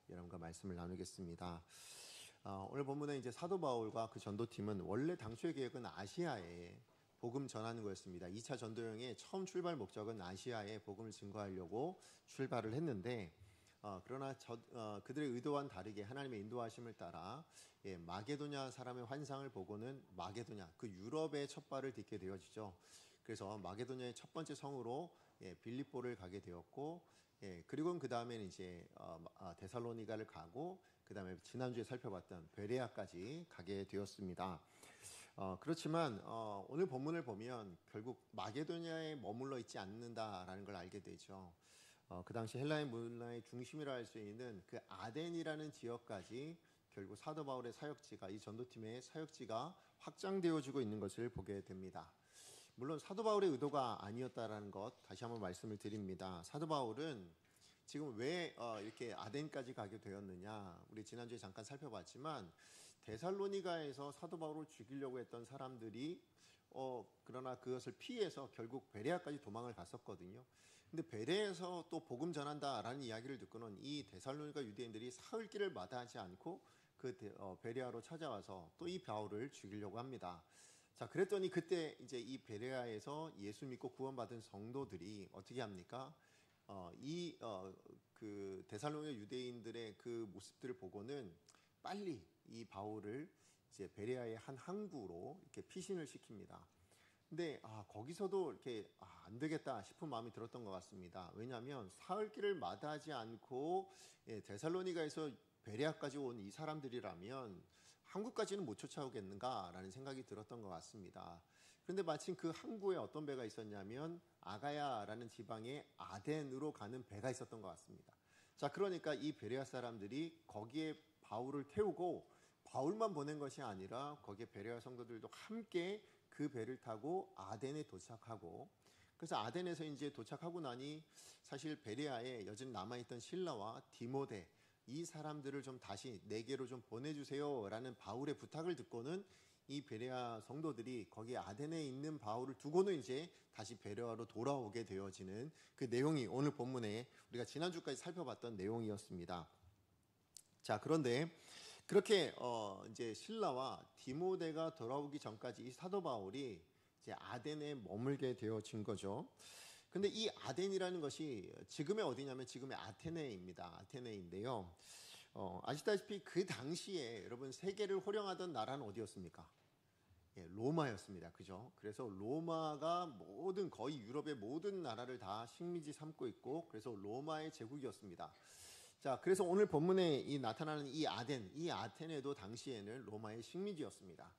여러분과 말씀을 나누겠습니다. 오늘 본문에 이제 사도 바울과 그 전도팀은 원래 당초의 계획은 아시아에 복음 전하는 거였습니다. 2차 전도여행의 처음 출발 목적은 아시아에 복음을 증거하려고 출발을 했는데 그러나 그들의 의도와는 다르게 하나님의 인도하심을 따라 마게도냐 사람의 환상을 보고는 마게도냐, 그 유럽의 첫 발을 딛게 되어지죠. 그래서 마게도냐의 첫 번째 성으로 빌립보를 가게 되었고, 그리고는 그 다음에는 이제 데살로니가를 가고, 그 다음에 지난주에 살펴봤던 베레아까지 가게 되었습니다. 그렇지만 오늘 본문을 보면 결국 마게도냐에 머물러 있지 않는다라는 걸 알게 되죠. 그 당시 헬라의 문화의 중심이라 할 수 있는 그 아덴이라는 지역까지 결국 사도 바울의 사역지가, 이 전도팀의 사역지가 확장되어지고 있는 것을 보게 됩니다. 물론 사도 바울의 의도가 아니었다라는 것 다시 한번 말씀을 드립니다. 사도 바울은 지금 왜 이렇게 아덴까지 가게 되었느냐, 우리 지난주에 잠깐 살펴봤지만 데살로니가에서 사도 바울을 죽이려고 했던 사람들이 그러나 그것을 피해서 결국 베레아까지 도망을 갔었거든요. 근데 베레에서 또 복음 전한다라는 이야기를 듣고는 이 데살로니가 유대인들이 사흘길을 마다하지 않고 그 베레아로 찾아와서 또 이 바울을 죽이려고 합니다. 자, 그랬더니 그때 이제 이 베레아에서 예수 믿고 구원받은 성도들이 어떻게 합니까? 그 데살로니가 유대인들의 그 모습들을 보고는 빨리 이 바울을 이제 베레아의 한 항구로 이렇게 피신을 시킵니다. 근데 거기서도 이렇게 안 되겠다 싶은 마음이 들었던 것 같습니다. 왜냐하면 사흘길을 마다하지 않고 데살로니가에서 베레아까지 온 이 사람들이라면 한국까지는 못 쫓아오겠는가라는 생각이 들었던 것 같습니다. 그런데 마침 그 항구에 어떤 배가 있었냐면 아가야라는 지방의 아덴으로 가는 배가 있었던 것 같습니다. 자, 그러니까 이 베레아 사람들이 거기에 바울을 태우고 바울만 보낸 것이 아니라 거기에 베레아 성도들도 함께 그 배를 타고 아덴에 도착하고, 그래서 아덴에서 이제 도착하고 나니 사실 베레아에 여전히 남아있던 실라와 디모데, 이 사람들을 좀 다시 내게로 좀 보내주세요 라는 바울의 부탁을 듣고는 이 베레아 성도들이 거기 아덴에 있는 바울을 두고는 이제 다시 베레아로 돌아오게 되어지는 그 내용이 오늘 본문에 우리가 지난주까지 살펴봤던 내용이었습니다. 자, 그런데 그렇게 이제 실라와 디모데가 돌아오기 전까지 이 사도 바울이 이제 아덴에 머물게 되어진 거죠. 근데 이 아덴이라는 것이 지금의 어디냐면 지금의 아테네입니다. 아테네인데요. 아시다시피 그 당시에 여러분 세계를 호령하던 나라는 어디였습니까? 로마였습니다. 그죠? 그래서 로마가 거의 유럽의 모든 나라를 다 식민지 삼고 있고, 그래서 로마의 제국이었습니다. 자, 그래서 오늘 본문에 나타나는 이 아덴, 이 아테네도 당시에는 로마의 식민지였습니다.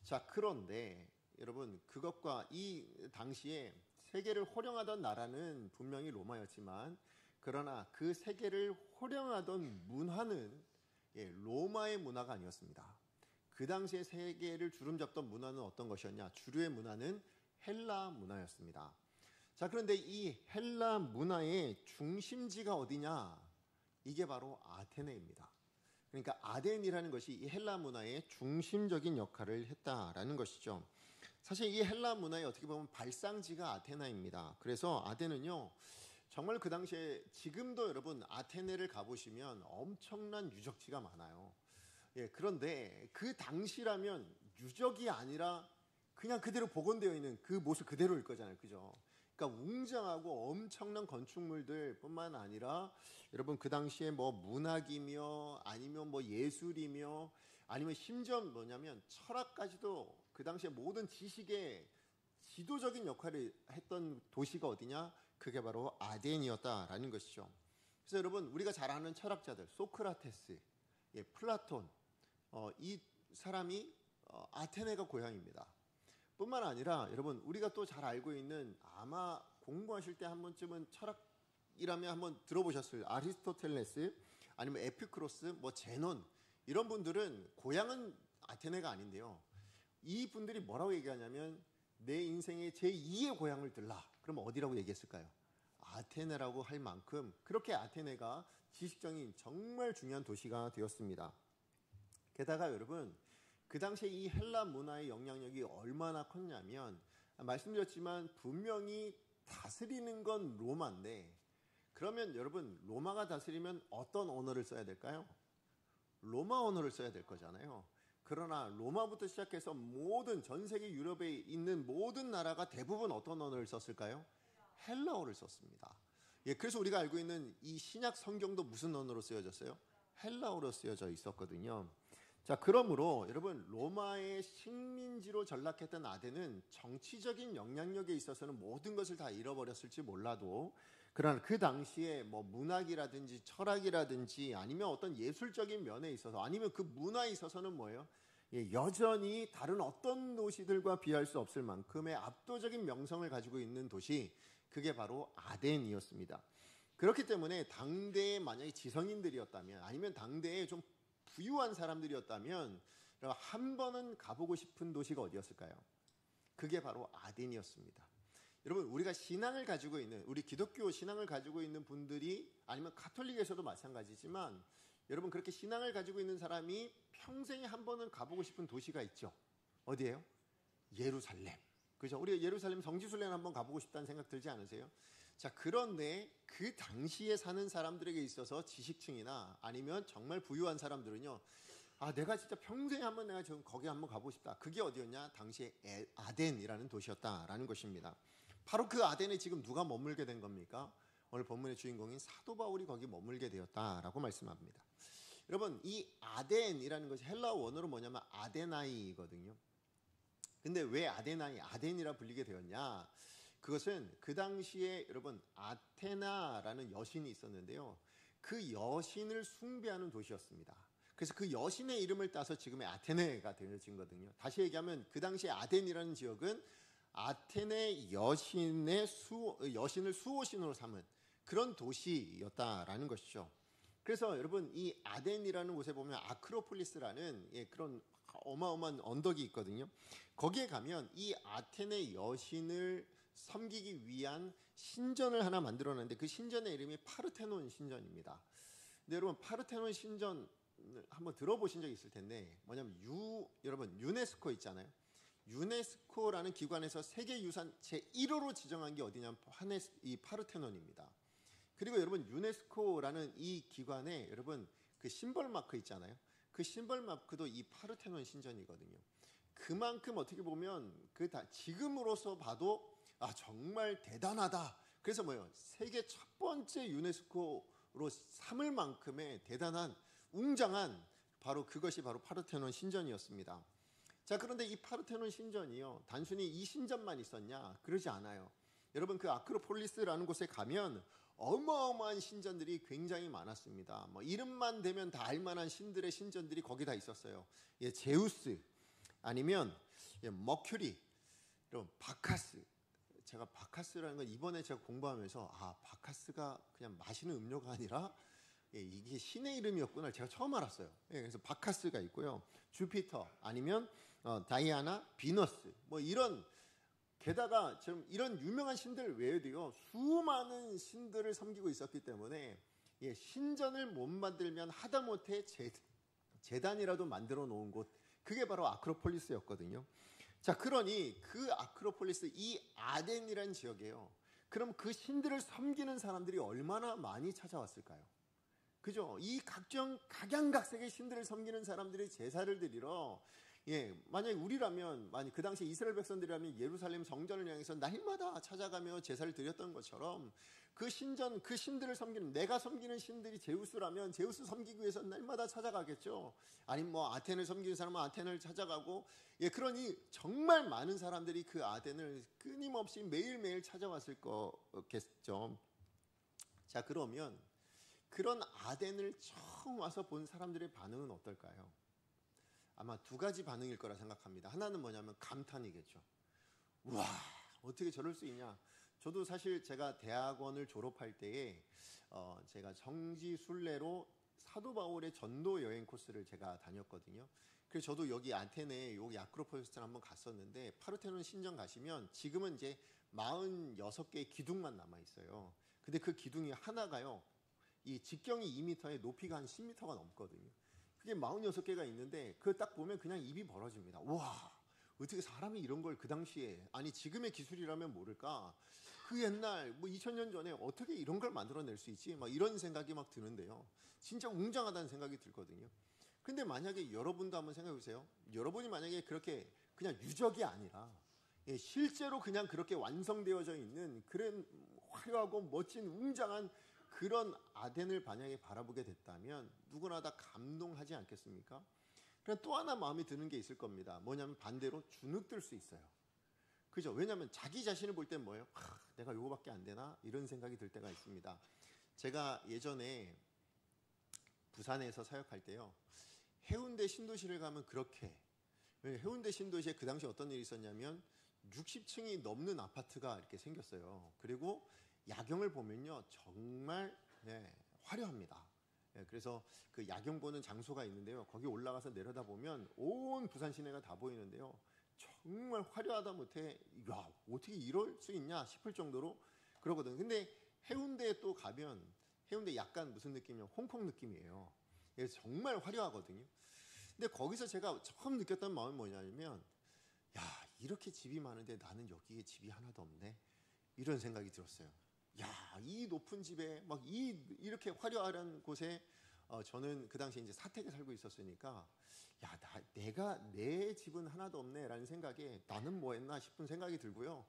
자, 그런데 여러분 그것과 이 당시에 세계를 호령하던 나라는 분명히 로마였지만, 그러나 그 세계를 호령하던 문화는 로마의 문화가 아니었습니다. 그 당시에 세계를 주름잡던 문화는 어떤 것이었냐? 주류의 문화는 헬라 문화였습니다. 자, 그런데 이 헬라 문화의 중심지가 어디냐? 이게 바로 아테네입니다. 그러니까 아덴이라는 것이 이 헬라 문화의 중심적인 역할을 했다라는 것이죠. 사실 이 헬라 문화의 어떻게 보면 발상지가 아테나입니다. 그래서 아덴은요, 정말 그 당시에, 지금도 여러분 아테네를 가보시면 엄청난 유적지가 많아요. 그런데 그 당시라면 유적이 아니라 그냥 그대로 복원되어 있는 그 모습 그대로일 거잖아요. 그죠? 그러니까 웅장하고 엄청난 건축물들 뿐만 아니라 여러분 그 당시에 뭐 문학이며 아니면 뭐 예술이며 아니면 심지어 뭐냐면 철학까지도 그 당시에 모든 지식의 지도적인 역할을 했던 도시가 어디냐? 그게 바로 아덴이었다라는 것이죠. 그래서 여러분 우리가 잘 아는 철학자들 소크라테스, 플라톤, 이 사람이 아테네가 고향입니다. 뿐만 아니라 여러분 우리가 또 잘 알고 있는, 아마 공부하실 때 한 번쯤은 철학이라면 한번 들어보셨을 아리스토텔레스, 아니면 에피크로스, 뭐 제논, 이런 분들은 고향은 아테네가 아닌데요, 이 분들이 뭐라고 얘기하냐면 내 인생의 제2의 고향을 들라. 그러면 어디라고 얘기했을까요? 아테네라고 할 만큼 그렇게 아테네가 지식적인 정말 중요한 도시가 되었습니다. 게다가 여러분 그 당시에 이 헬라 문화의 영향력이 얼마나 컸냐면, 말씀드렸지만 분명히 다스리는 건 로마인데 그러면 여러분 로마가 다스리면 어떤 언어를 써야 될까요? 로마 언어를 써야 될 거잖아요. 그러나 로마부터 시작해서 모든 전 세계 유럽에 있는 모든 나라가 대부분 어떤 언어를 썼을까요? 헬라어를 썼습니다. 예, 그래서 우리가 알고 있는 이 신약 성경도 무슨 언어로 쓰여졌어요? 헬라어로 쓰여져 있었거든요. 자, 그러므로 여러분 로마의 식민지로 전락했던 아덴은 정치적인 영향력에 있어서는 모든 것을 다 잃어버렸을지 몰라도, 그러나 그 당시에 뭐 문학이라든지 철학이라든지 아니면 어떤 예술적인 면에 있어서 아니면 그 문화에 있어서는 뭐예요? 예, 여전히 다른 어떤 도시들과 비할 수 없을 만큼의 압도적인 명성을 가지고 있는 도시, 그게 바로 아덴이었습니다. 그렇기 때문에 당대에 만약에 지성인들이었다면 아니면 당대에 좀 부유한 사람들이었다면 한 번은 가보고 싶은 도시가 어디였을까요? 그게 바로 아덴이었습니다. 여러분 우리가 신앙을 가지고 있는, 우리 기독교 신앙을 가지고 있는 분들이 아니면 가톨릭에서도 마찬가지지만 여러분 그렇게 신앙을 가지고 있는 사람이 평생에 한 번은 가보고 싶은 도시가 있죠. 어디예요? 예루살렘. 그죠? 우리가 예루살렘 성지순례는 한번 가보고 싶다는 생각 들지 않으세요? 자, 그런데 그 당시에 사는 사람들에게 있어서 지식층이나 아니면 정말 부유한 사람들은요, 아, 내가 진짜 평생에 한번 내가 지금 거기 한번 가보고 싶다. 그게 어디였냐? 당시에 아덴이라는 도시였다라는 것입니다. 바로 그 아덴에 지금 누가 머물게 된 겁니까? 오늘 본문의 주인공인 사도 바울이 거기 머물게 되었다라고 말씀합니다. 여러분 이 아덴이라는 것이 헬라어 원어로 뭐냐면 아데나이거든요. 근데 왜 아덴이라 불리게 되었냐? 그것은 그 당시에 여러분 아테나라는 여신이 있었는데요. 그 여신을 숭배하는 도시였습니다. 그래서 그 여신의 이름을 따서 지금의 아테네가 되어진 거거든요. 다시 얘기하면 그 당시에 아덴이라는 지역은 아테네 여신을 수호신으로 삼은 그런 도시였다라는 것이죠. 그래서 여러분 이 아덴이라는 곳에 보면 아크로폴리스라는 그런 어마어마한 언덕이 있거든요. 거기에 가면 이 아테네 여신을 섬기기 위한 신전을 하나 만들어놨는데 그 신전의 이름이 파르테논 신전입니다. 근데 여러분 파르테논 신전 한번 들어보신 적 있을 텐데 뭐냐면 여러분 유네스코 있잖아요. 유네스코라는 기관에서 세계유산 제1호로 지정한 게 어디냐면 이 파르테논입니다. 그리고 여러분 유네스코라는 이 기관에 여러분 그 심벌 마크 있잖아요. 그 심벌 마크도 이 파르테논 신전이거든요. 그만큼 어떻게 보면 지금으로서 봐도 아 정말 대단하다. 그래서 뭐예요? 세계 첫 번째 유네스코로 삼을 만큼의 대단한 웅장한 그것이 바로 파르테논 신전이었습니다. 자, 그런데 이 파르테논 신전이요 단순히 이 신전만 있었냐? 그러지 않아요. 여러분 그 아크로폴리스라는 곳에 가면 어마어마한 신전들이 굉장히 많았습니다. 뭐 이름만 대면 다 알만한 신들의 신전들이 거기 다 있었어요. 예, 제우스 아니면 머큐리, 여러분 바카스. 제가 바카스라는 건 이번에 제가 공부하면서 바카스가 그냥 마시는 음료가 아니라 이게 신의 이름이었구나 제가 처음 알았어요. 그래서 바카스가 있고요. 주피터 아니면 다이아나, 비너스 뭐 이런, 게다가 지금 이런 유명한 신들 외에도요 수많은 신들을 섬기고 있었기 때문에 신전을 못 만들면 하다못해 재단이라도 만들어 놓은 곳, 그게 바로 아크로폴리스였거든요. 자, 그러니 그 아크로폴리스 이 아덴이라는 지역이에요. 그럼 그 신들을 섬기는 사람들이 얼마나 많이 찾아왔을까요? 그죠? 이 각양각색의 신들을 섬기는 사람들이 제사를 드리러, 만약에 우리라면, 그 당시 이스라엘 백성들이라면 예루살렘 성전을 향해서 날마다 찾아가며 제사를 드렸던 것처럼 그 신들을 섬기는, 내가 섬기는 신들이 제우스라면 제우스 섬기기 위해서 날마다 찾아가겠죠. 아니면 뭐 아텐을 섬기는 사람은 아텐을 찾아가고, 그러니 정말 많은 사람들이 그 아덴을 끊임없이 매일매일 찾아왔을 거겠죠. 자, 그러면 그런 아덴을 처음 와서 본 사람들의 반응은 어떨까요? 아마 두 가지 반응일 거라 생각합니다. 하나는 뭐냐면 감탄이겠죠. 우와, 어떻게 저럴 수 있냐. 저도 사실 제가 대학원을 졸업할 때에 제가 성지순례로 사도 바울의 전도 여행 코스를 제가 다녔거든요. 그래서 저도 여기 아테네 여기 아크로폴리스를 한번 갔었는데, 파르테논 신전 가시면 지금은 이제 46개의 기둥만 남아 있어요. 근데 그 기둥이 하나가요, 이 직경이 2m에 높이가 한 10m가 넘거든요. 그게 46개가 있는데 그걸 딱 보면 그냥 입이 벌어집니다. 와, 어떻게 사람이 이런 걸 그 당시에, 아니 지금의 기술이라면 모를까, 그 옛날 뭐 2000년 전에 어떻게 이런 걸 만들어낼 수 있지? 막 이런 생각이 막 드는데요. 진짜 웅장하다는 생각이 들거든요. 근데 만약에 여러분도 한번 생각해 보세요. 여러분이 만약에 그렇게 그냥 유적이 아니라 실제로 그냥 그렇게 완성되어져 있는 그런 화려하고 멋진 웅장한 그런 아덴을 만약에 바라보게 됐다면 누구나 다 감동하지 않겠습니까? 그럼 또 하나 마음에 드는 게 있을 겁니다. 뭐냐면 반대로 주눅들 수 있어요. 그죠? 왜냐하면 자기 자신을 볼 땐 뭐예요? 내가 요거밖에 안 되나? 이런 생각이 들 때가 있습니다. 제가 예전에 부산에서 사역할 때요. 해운대 신도시를 가면 그렇게 해운대 신도시에 그 당시 어떤 일이 있었냐면 60층이 넘는 아파트가 이렇게 생겼어요. 그리고 야경을 보면요. 정말 화려합니다. 그래서 그 야경 보는 장소가 있는데요. 거기 올라가서 내려다보면 온 부산 시내가 다 보이는데요. 정말 화려하다 못해 야 어떻게 이럴 수 있냐 싶을 정도로 그러거든요. 근데 해운대에 또 가면 해운대 약간 무슨 느낌이냐면 홍콩 느낌이에요. 그래서 정말 화려하거든요. 근데 거기서 제가 처음 느꼈던 마음이 뭐냐면 야 이렇게 집이 많은데 나는 여기에 집이 하나도 없네 이런 생각이 들었어요. 야 이 높은 집에 막 이렇게 화려한 곳에 저는 그 당시에 이제 사택에 살고 있었으니까 야 내가 내 집은 하나도 없네라는 생각에 나는 뭐 했나 싶은 생각이 들고요.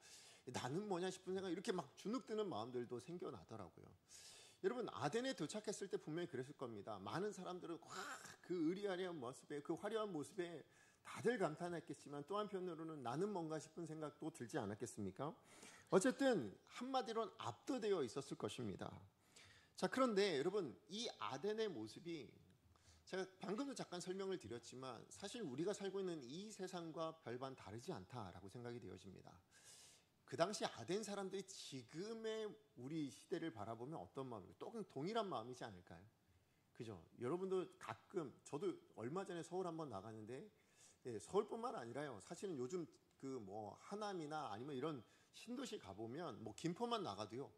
나는 뭐냐 싶은 생각 이렇게 막 주눅드는 마음들도 생겨나더라고요. 여러분 아덴에 도착했을 때 분명히 그랬을 겁니다. 많은 사람들은 그 의리아리한 모습에 그 화려한 모습에 다들 감탄했겠지만 또 한편으로는 나는 뭔가 싶은 생각도 들지 않았겠습니까? 어쨌든 한마디로는 압도되어 있었을 것입니다. 자 그런데 여러분 이 아덴의 모습이 제가 방금도 잠깐 설명을 드렸지만 사실 우리가 살고 있는 이 세상과 별반 다르지 않다라고 생각이 되어집니다. 그 당시 아덴 사람들이 지금의 우리 시대를 바라보면 어떤 마음이에요? 또 동일한 마음이지 않을까요? 그죠? 여러분도 가끔 저도 얼마 전에 서울 한번 나갔는데 서울뿐만 아니라요. 사실은 요즘 그 뭐 하남이나 아니면 이런 신도시 가보면 뭐 김포만 나가도요.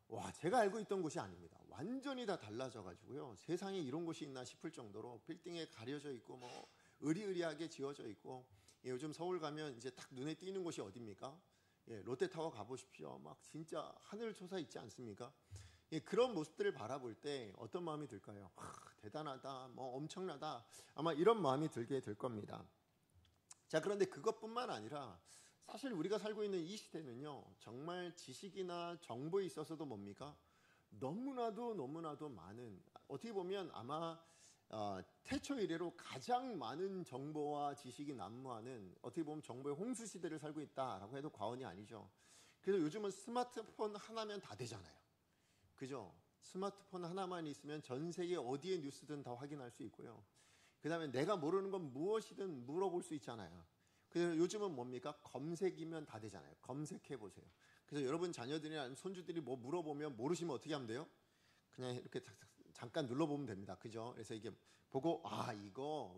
와 제가 알고 있던 곳이 아닙니다. 완전히 다 달라져 가지고요. 세상에 이런 곳이 있나 싶을 정도로 빌딩에 가려져 있고 뭐 으리으리하게 지어져 있고 요즘 서울 가면 이제 딱 눈에 띄는 곳이 어디입니까? 롯데타워 가보십시오. 막 진짜 하늘초사 있지 않습니까? 그런 모습들을 바라볼 때 어떤 마음이 들까요? 대단하다, 뭐 엄청나다. 아마 이런 마음이 들게 될 겁니다. 자, 그런데 그것뿐만 아니라 사실 우리가 살고 있는 이 시대는요, 정말 지식이나 정보에 있어서도 뭡니까? 너무나도 많은, 어떻게 보면 아마 태초 이래로 가장 많은 정보와 지식이 난무하는 어떻게 보면 정보의 홍수 시대를 살고 있다라고 해도 과언이 아니죠. 그래서 요즘은 스마트폰 하나면 다 되잖아요. 그죠? 스마트폰 하나만 있으면 전 세계 어디에 뉴스든 다 확인할 수 있고요. 그 다음에 내가 모르는 건 무엇이든 물어볼 수 있잖아요. 그래서 요즘은 뭡니까? 검색이면 다 되잖아요. 검색해 보세요. 그래서 여러분 자녀들이나 손주들이 뭐 물어보면 모르시면 어떻게 하면 돼요? 그냥 이렇게 잠깐 눌러보면 됩니다. 그죠? 그래서 이게 보고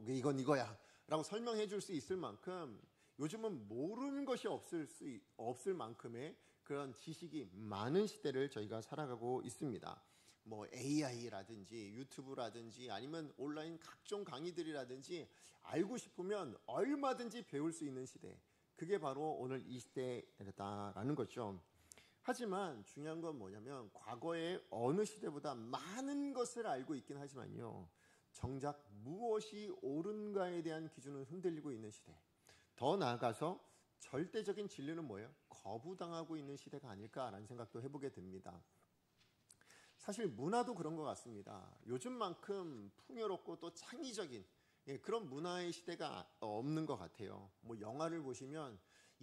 이건 이거야 라고 설명해 줄 수 있을 만큼 요즘은 모르는 것이 없을 만큼의 그런 지식이 많은 시대를 저희가 살아가고 있습니다. 뭐 AI라든지 유튜브라든지 아니면 온라인 각종 강의들이라든지 알고 싶으면 얼마든지 배울 수 있는 시대. 그게 바로 오늘 이 시대다라는 거죠. 하지만 중요한 건 뭐냐면 과거의 어느 시대보다 많은 것을 알고 있긴 하지만요. 정작 무엇이 옳은가에 대한 기준은 흔들리고 있는 시대. 더 나아가서 절대적인 진리는 뭐예요? 거부당하고 있는 시대가 아닐까라는 생각도 해보게 됩니다. 사실 문화도 그런 것 같습니다. 요즘만큼 풍요롭고 또 창의적인 그런 문화의 시대가 없는 것 같아요. 뭐 영화를 보시면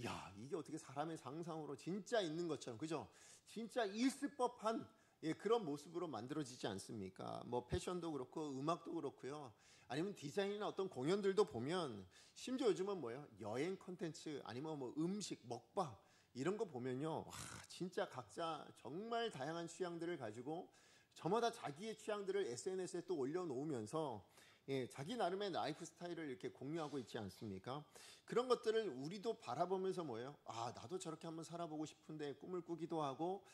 야 이게 어떻게 사람의 상상으로 진짜 있는 것처럼 그죠? 진짜 있을 법한 그런 모습으로 만들어지지 않습니까? 뭐 패션도 그렇고 음악도 그렇고요. 아니면 디자인이나 어떤 공연들도 보면 심지어 요즘은 뭐예요? 여행 콘텐츠 아니면 뭐 음식, 먹방 이런 거 보면요. 와, 진짜 각자 정말 다양한 취향들을 가지고 저마다 자기의 취향들을 SNS에 또 올려놓으면서 자기 나름의 라이프 스타일을 이렇게 공유하고 있지 않습니까? 그런 것들을 우리도 바라보면서 뭐예요? 아, 나도 저렇게 한번 살아보고 싶은데 꿈을 꾸기도 하고,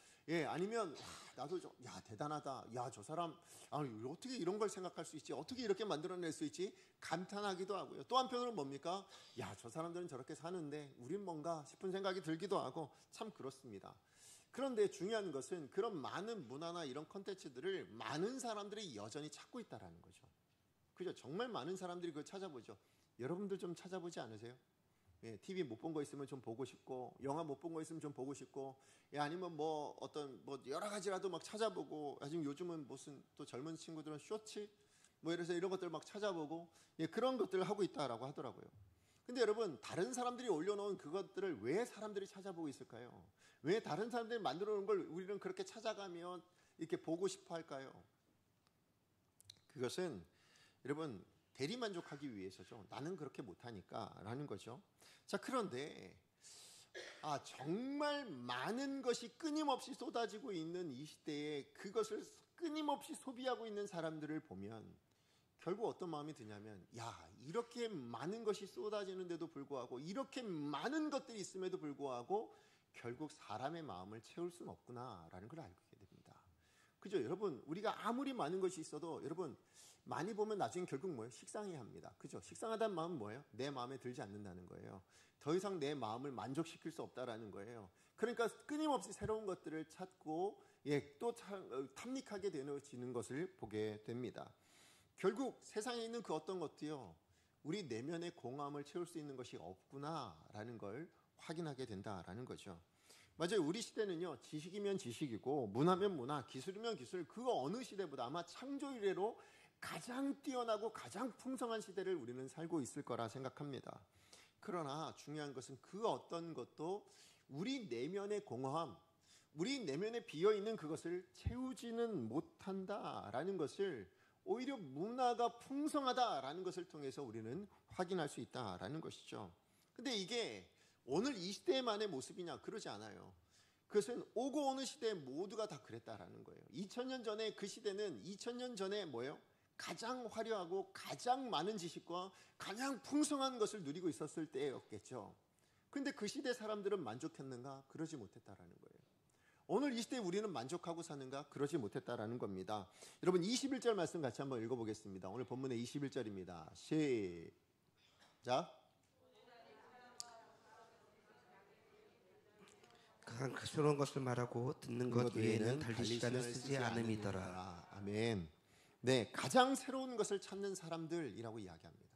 아니면 나도 야 대단하다. 야, 저 사람 어떻게 이런 걸 생각할 수 있지? 어떻게 이렇게 만들어낼 수 있지? 감탄하기도 하고요. 또 한편으로는 뭡니까? 야, 저 사람들은 저렇게 사는데 우린 뭔가 싶은 생각이 들기도 하고 참 그렇습니다. 그런데 중요한 것은 그런 많은 문화나 이런 컨텐츠들을 많은 사람들이 여전히 찾고 있다는 거죠. 그죠? 정말 많은 사람들이 그걸 찾아보죠. 여러분들 좀 찾아보지 않으세요? 예, TV 못 본 거 있으면 좀 보고 싶고, 영화 못 본 거 있으면 좀 보고 싶고, 예, 아니면 뭐 어떤 뭐 여러 가지라도 막 찾아보고, 아니면 요즘은 무슨 또 젊은 친구들은 쇼츠 뭐 이래서 이런 것들 막 찾아보고, 예, 그런 것들을 하고 있다라고 하더라고요. 근데 여러분, 다른 사람들이 올려놓은 그것들을 왜 사람들이 찾아보고 있을까요? 왜 다른 사람들이 만들어 놓은 걸 우리는 그렇게 찾아가며 이렇게 보고 싶어 할까요? 그것은 여러분, 대리만족하기 위해서죠. 나는 그렇게 못하니까 라는 거죠. 자, 그런데 정말 많은 것이 끊임없이 쏟아지고 있는 이 시대에 그것을 끊임없이 소비하고 있는 사람들을 보면 결국 어떤 마음이 드냐면, 야, 이렇게 많은 것이 쏟아지는데도 불구하고, 이렇게 많은 것들이 있음에도 불구하고 결국 사람의 마음을 채울 수는 없구나라는 걸 알게 됩니다. 그죠? 여러분, 우리가 아무리 많은 것이 있어도 여러분 많이 보면 나중에 결국 뭐예요? 식상해 합니다. 그죠? 식상하다는 마음은 뭐예요? 내 마음에 들지 않는다는 거예요. 더 이상 내 마음을 만족시킬 수 없다라는 거예요. 그러니까 끊임없이 새로운 것들을 찾고, 예, 또 탐닉하게 되어지는 것을 보게 됩니다. 결국 세상에 있는 그 어떤 것도요, 우리 내면의 공허함을 채울 수 있는 것이 없구나라는 걸 확인하게 된다라는 거죠. 맞아요. 우리 시대는요, 지식이면 지식이고 문화면 문화, 기술이면 기술, 그 어느 시대보다 아마 창조 이래로 가장 뛰어나고 가장 풍성한 시대를 우리는 살고 있을 거라 생각합니다. 그러나 중요한 것은 그 어떤 것도 우리 내면의 공허함, 우리 내면에 비어있는 그것을 채우지는 못한다라는 것을 오히려 문화가 풍성하다라는 것을 통해서 우리는 확인할 수 있다라는 것이죠. 근데 이게 오늘 이 시대만의 모습이냐? 그러지 않아요. 그것은 오고 오는 시대 모두가 다 그랬다라는 거예요. 2000년 전에 그 시대는 2000년 전에 뭐예요? 가장 화려하고 가장 많은 지식과 가장 풍성한 것을 누리고 있었을 때였겠죠. 근데 그 시대 사람들은 만족했는가? 그러지 못했다라는 거예요. 오늘 이 시대에 우리는 만족하고 사는가? 그러지 못했다라는 겁니다. 여러분 21절 말씀 같이 한번 읽어보겠습니다. 오늘 본문의 21절입니다. 시작. 가장 새로운 것을 말하고 듣는 것 외에는 달리 시간을 쓰지 않음이더라. 아멘. 네, 가장 새로운 것을 찾는 사람들이라고 이야기합니다.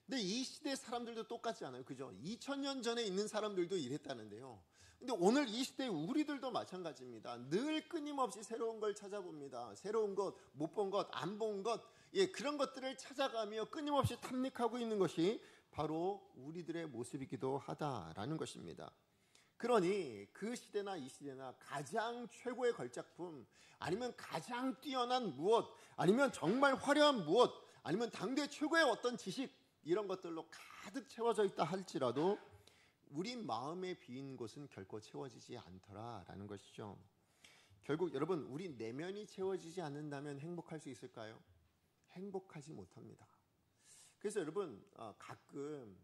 근데 이 시대 사람들도 똑같지 않아요. 그죠? 2000년 전에 있는 사람들도 이랬다는데요. 근데 오늘 이 시대 우리들도 마찬가지입니다. 늘 끊임없이 새로운 걸 찾아봅니다. 새로운 것, 못 본 것, 안 본 것, 예, 그런 것들을 찾아가며 끊임없이 탐닉하고 있는 것이 바로 우리들의 모습이기도 하다라는 것입니다. 그러니 그 시대나 이 시대나 가장 최고의 걸작품, 아니면 가장 뛰어난 무엇, 아니면 정말 화려한 무엇, 아니면 당대 최고의 어떤 지식, 이런 것들로 가득 채워져 있다 할지라도 우리 마음에 비인 곳은 결코 채워지지 않더라라는 것이죠. 결국 여러분, 우리 내면이 채워지지 않는다면 행복할 수 있을까요? 행복하지 못합니다. 그래서 여러분 가끔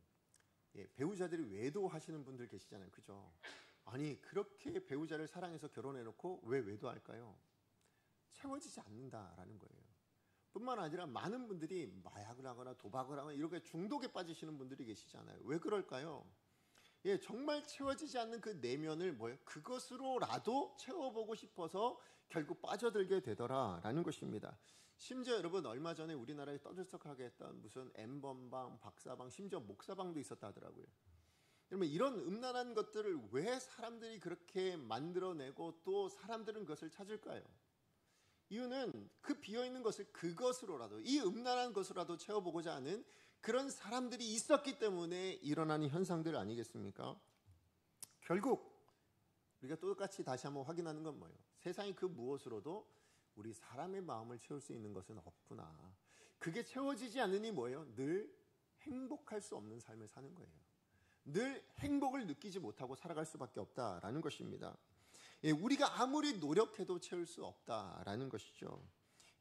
배우자들이 외도하시는 분들 계시잖아요. 그죠? 아니, 그렇게 배우자를 사랑해서 결혼해놓고 왜 외도할까요? 채워지지 않는다라는 거예요. 뿐만 아니라 많은 분들이 마약을 하거나 도박을 하거나 이렇게 중독에 빠지시는 분들이 계시잖아요. 왜 그럴까요? 예, 정말 채워지지 않는 그 내면을 뭐예요? 그것으로라도 채워보고 싶어서 결국 빠져들게 되더라라는 것입니다. 심지어 여러분 얼마 전에 우리나라에 떠들썩하게 했던 무슨 N번방, 박사방, 심지어 목사방도 있었다 하더라고요. 여러분 이런 음란한 것들을 왜 사람들이 그렇게 만들어내고 또 사람들은 그것을 찾을까요? 이유는 그 비어있는 것을 그것으로라도, 이 음란한 것으로라도 채워보고자 하는 그런 사람들이 있었기 때문에 일어나는 현상들 아니겠습니까? 결국 우리가 똑같이 다시 한번 확인하는 건 뭐예요? 세상의 그 무엇으로도 우리 사람의 마음을 채울 수 있는 것은 없구나. 그게 채워지지 않으니 뭐예요? 늘 행복할 수 없는 삶을 사는 거예요. 늘 행복을 느끼지 못하고 살아갈 수밖에 없다라는 것입니다. 예, 우리가 아무리 노력해도 채울 수 없다라는 것이죠.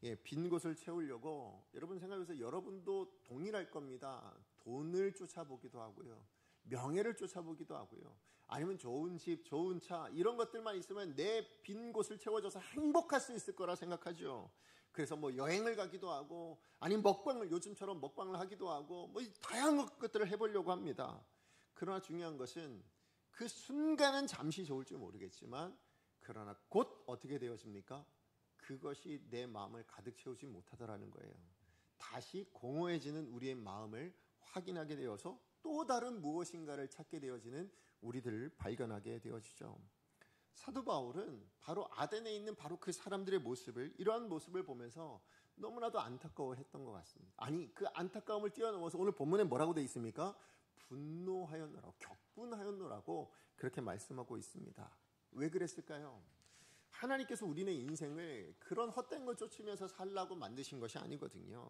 예, 빈 곳을 채우려고 여러분 생각해보세요. 여러분도 동일할 겁니다. 돈을 쫓아보기도 하고요. 명예를 쫓아보기도 하고요. 아니면 좋은 집, 좋은 차 이런 것들만 있으면 내 빈 곳을 채워줘서 행복할 수 있을 거라 생각하죠. 그래서 뭐 여행을 가기도 하고 아니면 먹방을 요즘처럼 먹방을 하기도 하고 뭐 다양한 것들을 해보려고 합니다. 그러나 중요한 것은 그 순간은 잠시 좋을지 모르겠지만 그러나 곧 어떻게 되어집니까? 그것이 내 마음을 가득 채우지 못하더라는 거예요. 다시 공허해지는 우리의 마음을 확인하게 되어서 또 다른 무엇인가를 찾게 되어지는 우리들을 발견하게 되어지죠. 사도 바울은 바로 아덴에 있는 바로 그 사람들의 모습을, 이러한 모습을 보면서 너무나도 안타까워했던 것 같습니다. 아니, 그 안타까움을 뛰어넘어서 오늘 본문에 뭐라고 되어 있습니까? 분노하였노라고, 격분하였노라고 그렇게 말씀하고 있습니다. 왜 그랬을까요? 하나님께서 우리네 인생을 그런 헛된 걸 쫓으면서 살라고 만드신 것이 아니거든요.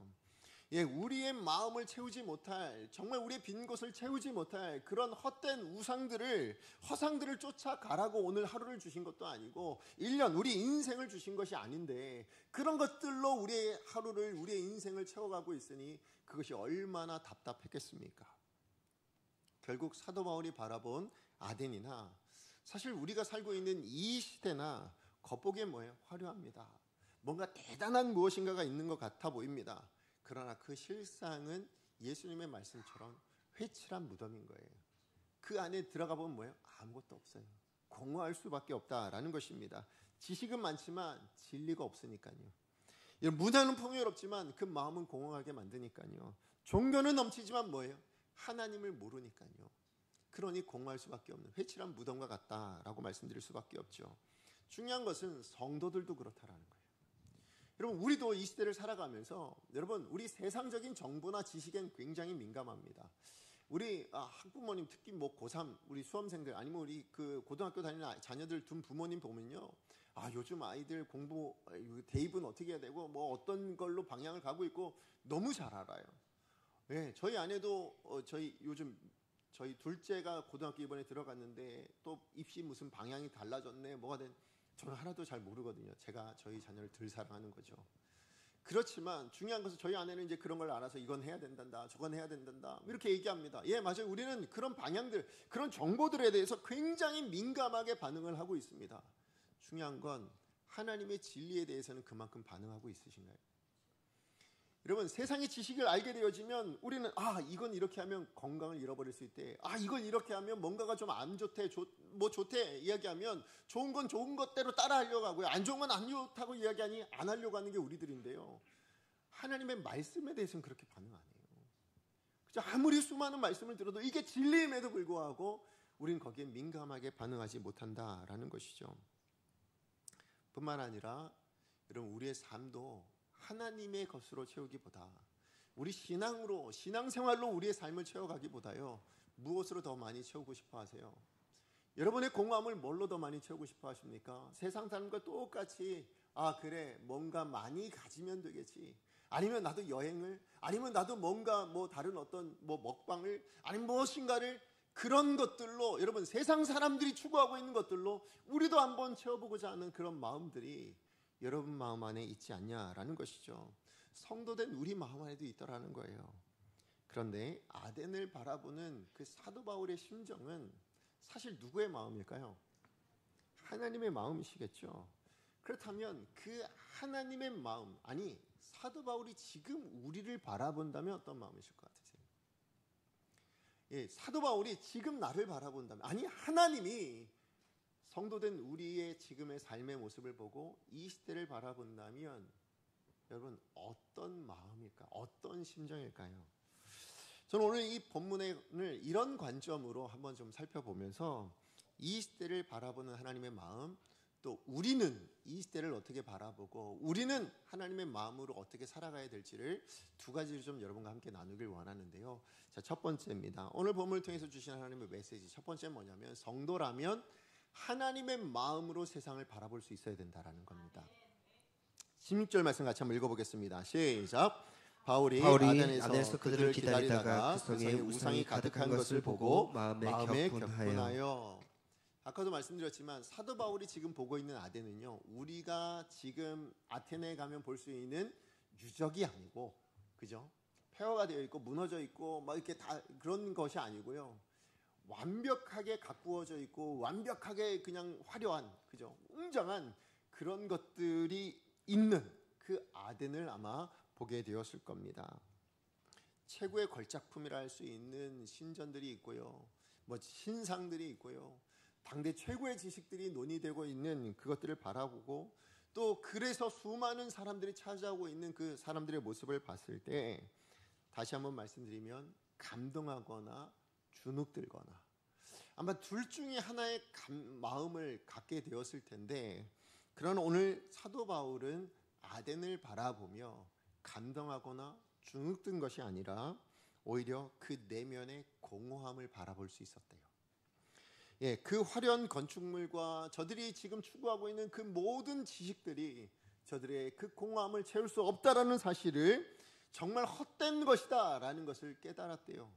예, 우리의 마음을 채우지 못할, 정말 우리의 빈 곳을 채우지 못할 그런 헛된 허상들을 쫓아가라고 오늘 하루를 주신 것도 아니고 1년, 우리 인생을 주신 것이 아닌데 그런 것들로 우리의 하루를, 우리의 인생을 채워가고 있으니 그것이 얼마나 답답했겠습니까? 결국 사도 바울이 바라본 아덴이나 사실 우리가 살고 있는 이 시대나 겉보기에 뭐예요? 화려합니다. 뭔가 대단한 무엇인가가 있는 것 같아 보입니다. 그러나 그 실상은 예수님의 말씀처럼 회칠한 무덤인 거예요. 그 안에 들어가 보면 뭐예요? 아무것도 없어요. 공허할 수밖에 없다라는 것입니다. 지식은 많지만 진리가 없으니까요. 문화는 풍요롭지만 그 마음은 공허하게 만드니까요. 종교는 넘치지만 뭐예요? 하나님을 모르니까요. 그러니 공허할 수밖에 없는 회칠한 무덤과 같다라고 말씀드릴 수밖에 없죠. 중요한 것은 성도들도 그렇다라는 거예요. 여러분, 우리도 이 시대를 살아가면서 여러분, 우리 세상적인 정보나 지식엔 굉장히 민감합니다. 우리 학부모님, 특히 뭐 고3 우리 수험생들, 아니면 우리 그 고등학교 다니는 자녀들 둔 부모님 보면요, 요즘 아이들 공부 대입은 어떻게 해야 되고 뭐 어떤 걸로 방향을 가고 있고 너무 잘 알아요. 네, 저희 아내도 저희 둘째가 고등학교 이번에 들어갔는데 또 입시 무슨 방향이 달라졌네, 뭐가 된, 저는 하나도 잘 모르거든요. 제가 저희 자녀를 덜 사랑하는 거죠. 그렇지만 중요한 것은 저희 아내는 이제 그런 걸 알아서 이건 해야 된단다, 저건 해야 된단다, 이렇게 얘기합니다. 예, 맞아요. 우리는 그런 방향들, 그런 정보들에 대해서 굉장히 민감하게 반응을 하고 있습니다. 중요한 건 하나님의 진리에 대해서는 그만큼 반응하고 있으신가요? 여러분, 세상의 지식을 알게 되어지면 우리는 이건 이렇게 하면 건강을 잃어버릴 수 있대, 이건 이렇게 하면 뭔가가 좀 안 좋대, 좋대 이야기하면 좋은 건 좋은 것대로 따라 하려고 하고요, 안 좋은 건 안 좋다고 이야기하니 안 하려고 하는 게 우리들인데요, 하나님의 말씀에 대해서는 그렇게 반응 안 해요. 그죠? 아무리 수많은 말씀을 들어도 이게 진리임에도 불구하고 우리는 거기에 민감하게 반응하지 못한다라는 것이죠. 뿐만 아니라 여러분, 우리의 삶도 하나님의 것으로 채우기보다, 우리 신앙생활로 우리의 삶을 채워가기보다요, 무엇으로 더 많이 채우고 싶어 하세요? 여러분의 공허함을 뭘로 더 많이 채우고 싶어 하십니까? 세상 사람과 똑같이 그래, 뭔가 많이 가지면 되겠지, 아니면 나도 여행을, 아니면 나도 뭔가 다른 어떤 먹방을, 아니면 무엇인가를, 그런 것들로, 여러분 세상 사람들이 추구하고 있는 것들로 우리도 한번 채워보고자 하는 그런 마음들이 여러분 마음 안에 있지 않냐라는 것이죠. 성도된 우리 마음 안에도 있더라는 거예요. 그런데 아덴을 바라보는 그 사도 바울의 심정은 사실 누구의 마음일까요? 하나님의 마음이시겠죠. 그렇다면 그 하나님의 마음, 아니 사도 바울이 지금 우리를 바라본다면 어떤 마음이실 것 같으세요? 예, 사도 바울이 지금 나를 바라본다면, 아니 하나님이 성도된 우리의 지금의 삶의 모습을 보고 이 시대를 바라본다면 여러분 어떤 마음일까? 어떤 심정일까요? 저는 오늘 이 본문을 이런 관점으로 한번 좀 살펴보면서 이 시대를 바라보는 하나님의 마음, 또 우리는 이 시대를 어떻게 바라보고 우리는 하나님의 마음으로 어떻게 살아가야 될지를 두 가지를 좀 여러분과 함께 나누길 원하는데요. 자, 첫 번째입니다. 오늘 본문을 통해서 주신 하나님의 메시지, 첫 번째는 뭐냐면 성도라면 하나님의 마음으로 세상을 바라볼 수 있어야 된다라는 겁니다. 16절 말씀 같이 한번 읽어보겠습니다. 시작. 바울이 아덴에서 그들을 기다리다가 그 성에 우상이 가득한 것을 보고 마음에 격분하여. 아까도 말씀드렸지만 사도 바울이 지금 보고 있는 아덴은요, 우리가 지금 아테네에 가면 볼 수 있는 유적이 아니고, 그죠? 폐허가 되어 있고 무너져 있고 막 이렇게 다 그런 것이 아니고요, 완벽하게 가꾸어져 있고 완벽하게 그냥 화려한, 그죠? 웅장한 그런 것들이 있는 그 아덴을 아마 보게 되었을 겁니다. 최고의 걸작품이라 할 수 있는 신전들이 있고요, 신상들이 있고요, 당대 최고의 지식들이 논의되고 있는 그것들을 바라보고 또 그래서 수많은 사람들이 찾아오고 있는 그 사람들의 모습을 봤을 때 다시 한번 말씀드리면 감동하거나 주눅들거나 아마 둘 중에 하나의 마음을 갖게 되었을 텐데, 그러나 오늘 사도 바울은 아덴을 바라보며 감동하거나 주눅든 것이 아니라 오히려 그 내면의 공허함을 바라볼 수 있었대요. 예, 그 화려한 건축물과 저들이 지금 추구하고 있는 그 모든 지식들이 저들의 그 공허함을 채울 수 없다라는 사실을 정말 헛된 것이다 라는 것을 깨달았대요.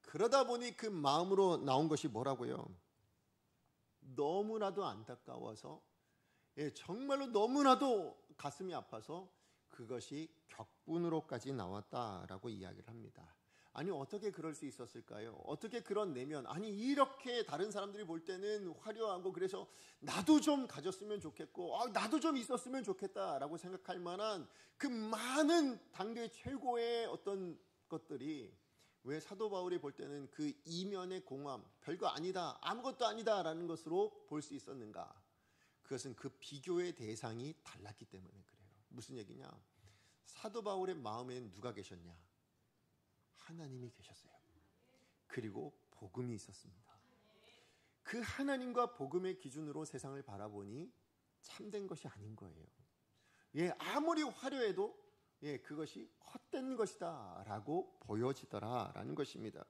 그러다 보니 그 마음으로 나온 것이 뭐라고요? 너무나도 안타까워서, 예, 정말로 너무나도 가슴이 아파서 그것이 격분으로까지 나왔다라고 이야기를 합니다. 아니 어떻게 그럴 수 있었을까요? 어떻게 그런 내면, 아니 이렇게 다른 사람들이 볼 때는 화려하고 그래서 나도 좀 가졌으면 좋겠고 나도 좀 있었으면 좋겠다라고 생각할 만한 그 많은 당대 최고의 어떤 것들이 왜 사도 바울이 볼 때는 그 이면의 공허함, 별거 아니다, 아무것도 아니다라는 것으로 볼 수 있었는가? 그것은 그 비교의 대상이 달랐기 때문에 그래요. 무슨 얘기냐? 사도 바울의 마음에는 누가 계셨냐? 하나님이 계셨어요. 그리고 복음이 있었습니다. 그 하나님과 복음의 기준으로 세상을 바라보니 참된 것이 아닌 거예요. 예, 아무리 화려해도 그것이 헛된 것이다 라고 보여지더라라는 것입니다.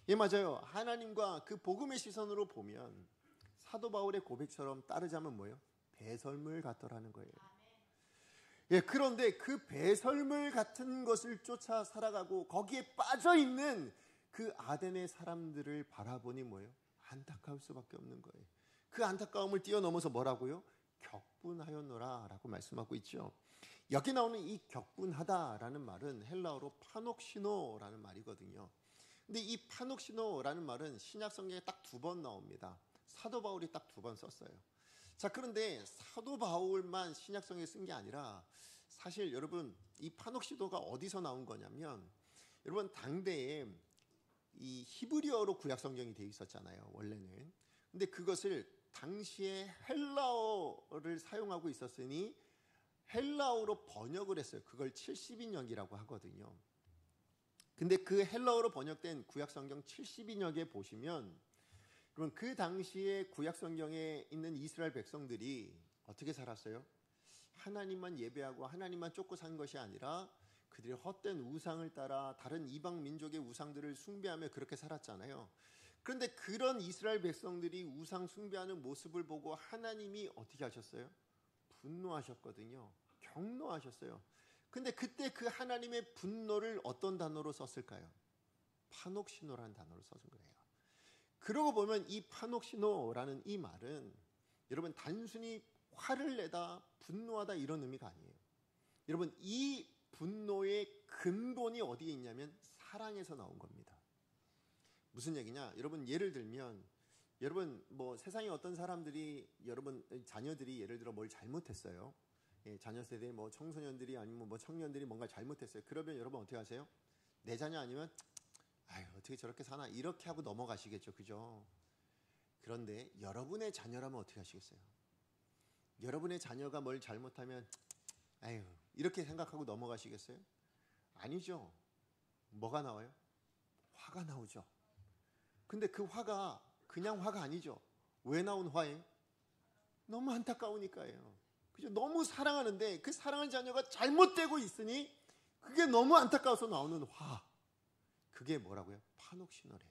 예, 맞아요. 하나님과 그 복음의 시선으로 보면 사도 바울의 고백처럼 따르자면 뭐예요? 배설물 같더라는 거예요. 예, 그런데 그 배설물 같은 것을 쫓아 살아가고 거기에 빠져있는 그 아덴의 사람들을 바라보니 뭐예요? 안타까울 수밖에 없는 거예요. 그 안타까움을 뛰어넘어서 뭐라고요? 격분하였노라 라고 말씀하고 있죠. 여기 나오는 이 격분하다라는 말은 헬라어로 파녹시노라는 말이거든요. 근데 이 파녹시노라는 말은 신약 성경에 딱 2번 나옵니다. 사도 바울이 딱 2번 썼어요. 자, 그런데 사도 바울만 신약성에 쓴 게 아니라 사실 여러분 이 파녹시도가 어디서 나온 거냐면, 여러분 당대에 이 히브리어로 구약성경이 되어 있었잖아요 원래는. 근데 그것을 당시에 헬라어를 사용하고 있었으니 헬라어로 번역을 했어요. 그걸 70인역이라고 하거든요. 근데 그 헬라어로 번역된 구약성경 70인역에 보시면, 그럼 그 당시에 구약성경에 있는 이스라엘 백성들이 어떻게 살았어요? 하나님만 예배하고 하나님만 쫓고 산 것이 아니라 그들이 헛된 우상을 따라 다른 이방 민족의 우상들을 숭배하며 그렇게 살았잖아요. 그런데 그런 이스라엘 백성들이 우상 숭배하는 모습을 보고 하나님이 어떻게 하셨어요? 분노하셨거든요. 경노하셨어요. 근데 그때 그 하나님의 분노를 어떤 단어로 썼을까요? 파녹시노라는 단어로 썼은 거예요. 그러고 보면 이 파녹시노라는 이 말은 여러분 단순히 화를 내다, 분노하다 이런 의미가 아니에요. 여러분 이 분노의 근본이 어디에 있냐면 사랑에서 나온 겁니다. 무슨 얘기냐? 여러분 예를 들면, 여러분 뭐 세상에 어떤 사람들이, 여러분 자녀들이 예를 들어 뭘 잘못했어요. 예, 자녀 세대 뭐 청소년들이 아니면 뭐 청년들이 뭔가 잘못했어요. 그러면 여러분 어떻게 하세요? 내 자녀 아니면 아유 어떻게 저렇게 사나 이렇게 하고 넘어가시겠죠, 그죠? 그런데 여러분의 자녀라면 어떻게 하시겠어요? 여러분의 자녀가 뭘 잘못하면 아유 이렇게 생각하고 넘어가시겠어요? 아니죠. 뭐가 나와요? 화가 나오죠. 근데 그 화가 그냥 화가 아니죠. 왜 나온 화예요? 너무 안타까우니까요. 그죠? 너무 사랑하는데 그 사랑하는 자녀가 잘못되고 있으니 그게 너무 안타까워서 나오는 화. 그게 뭐라고요? 파녹시노래요.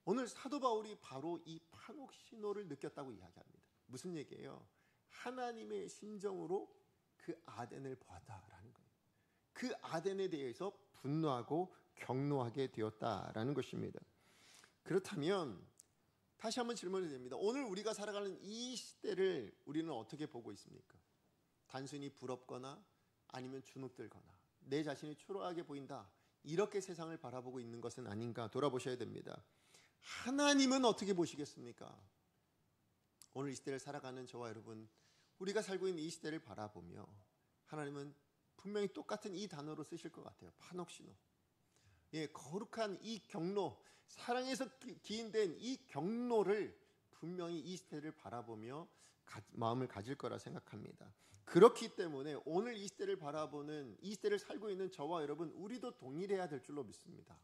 오늘 사도 바울이 바로 이 파녹시노를 느꼈다고 이야기합니다. 무슨 얘기예요? 하나님의 심정으로 그 아덴을 보았다라는 거예요. 그 아덴에 대해서 분노하고 경노하게 되었다라는 것입니다. 그렇다면 다시 한번 질문을 드립니다. 오늘 우리가 살아가는 이 시대를 우리는 어떻게 보고 있습니까? 단순히 부럽거나 아니면 주눅들거나 내 자신이 초라하게 보인다, 이렇게 세상을 바라보고 있는 것은 아닌가 돌아보셔야 됩니다. 하나님은 어떻게 보시겠습니까? 오늘 이 시대를 살아가는 저와 여러분, 우리가 살고 있는 이 시대를 바라보며 하나님은 분명히 똑같은 이 단어로 쓰실 것 같아요. 파녹시노. 예, 거룩한 이 경로, 사랑에서 기인된 이 경로를 분명히 이 시대를 바라보며 마음을 가질 거라 생각합니다. 그렇기 때문에 오늘 이 시대를 바라보는, 이 시대를 살고 있는 저와 여러분, 우리도 동일해야 될 줄로 믿습니다.